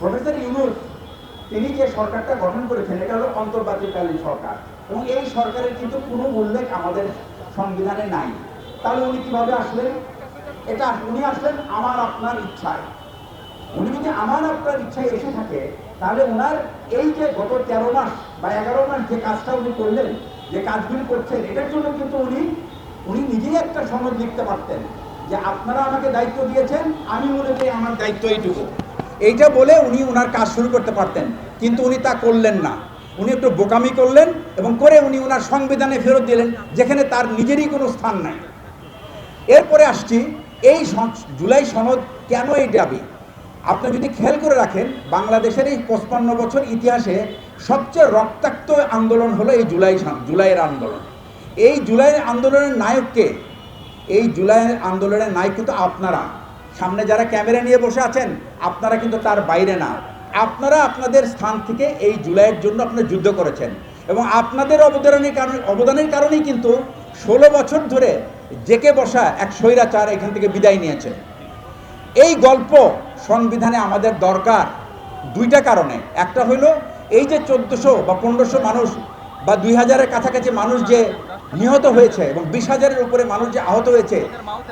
Professor Yunus তিনি যে সরকারটা গঠন করেছেন এটা হলো অন্তর্বর্তীকালীন সরকার, এবং এই সরকারের কিন্তু কোনো উল্লেখ আমাদের সংবিধানে নাই। তাহলে উনি কিভাবে আসলেন? এটা উনি আসলেন আমার আপনার ইচ্ছায়। উনি যদি আমার আপনার ইচ্ছায় এসে থাকে, তাহলে ওনার এই যে গত 13 মাস বা 11 মাস যে কাজটা উনি করলেন, যে কাজগুলি করছেন, এটার জন্য কিন্তু উনি নিজেই একটা সনদ লিখতে পারতেন যে আপনারা আমাকে দায়িত্ব দিয়েছেন, আমি মনে করি আমার দায়িত্ব এইটুকু, এইটা বলে উনি ওনার কাজ শুরু করতে পারতেন। কিন্তু উনি তা করলেন না। উনি একটু বোকামি করলেন এবং করে উনি ওনার সংবিধানে ফেরত দিলেন, যেখানে তার নিজেরই কোনো স্থান নাই। এরপরে আসছি এই জুলাই সনদ কেন এই দাবি। আপনি যদি খেয়াল করে রাখেন, বাংলাদেশের এই 55 বছর ইতিহাসে সবচেয়ে রক্তাক্ত আন্দোলন হলো এই জুলাইয়ের আন্দোলন। এই জুলাইয়ের আন্দোলনের নায়ককে, এই জুলাইয়ের আন্দোলনের নায়ক কিন্তু আপনারা। সামনে যারা ক্যামেরা নিয়ে বসে আছেন, আপনারা কিন্তু তার বাইরে না। আপনারা আপনাদের স্থান থেকে এই জুলাইয়ের জন্য আপনারা যুদ্ধ করেছেন, এবং আপনাদের অবদানের কারণেই কিন্তু 16 বছর ধরে জেকে বসা এক স্বৈরাচার এখান থেকে বিদায় নিয়েছে। এই গল্প সংবিধানে আমাদের দরকার দুইটা কারণে। একটা হলো এই যে 1400 বা 1500 মানুষ বা 2000-এর কাছাকাছি মানুষ যে নিহত হয়েছে এবং 20,000-এর উপরে মানুষ যে আহত হয়েছে,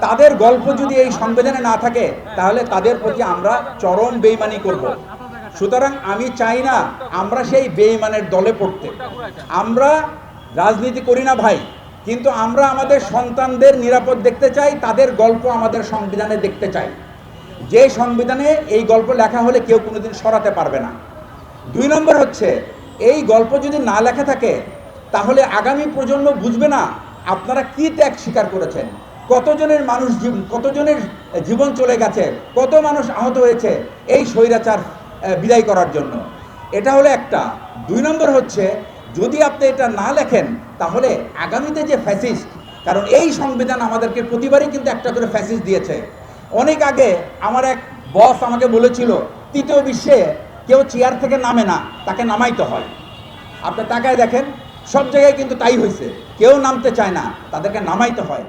তাদের গল্প যদি এই সংবিধানে না থাকে, তাহলে তাদের প্রতি আমরা চরম বেইমানি করব। সুতরাং আমি চাই না আমরা সেই বেইমানের দলে পড়তে। আমরা রাজনীতি করি না ভাই, কিন্তু আমরা আমাদের সন্তানদের নিরাপদ দেখতে চাই, তাদের গল্প আমাদের সংবিধানে দেখতে চাই। যে সংবিধানে এই গল্প লেখা হলে কেউ কোনোদিন সরাতে পারবে না। 2 নম্বর হচ্ছে, এই গল্প যদি না লেখা থাকে, তাহলে আগামী প্রজন্ম বুঝবে না আপনারা কি ত্যাগ স্বীকার করেছেন, কতজনের জীবন চলে গেছে, কত মানুষ আহত হয়েছে এই স্বৈরাচার বিদায় করার জন্য। এটা হলো একটা। 2 নম্বর হচ্ছে, যদি আপনি এটা না লেখেন, তাহলে আগামীতে যে ফ্যাসিস্ট, কারণ এই সংবিধান আমাদেরকে প্রতিবারই কিন্তু একটা করে ফ্যাসিস্ট দিয়েছে। অনেক আগে আমার এক বস আমাকে বলেছিল, 3য় বিশ্বে কেউ চেয়ার থেকে নামে না, তাকে নামাইতে হয়। আপনি তাকায় দেখেন, সব জায়গায় কিন্তু তাই হয়েছে, কেউ নামতে চায় না, তাদেরকে নামাইতে হয়।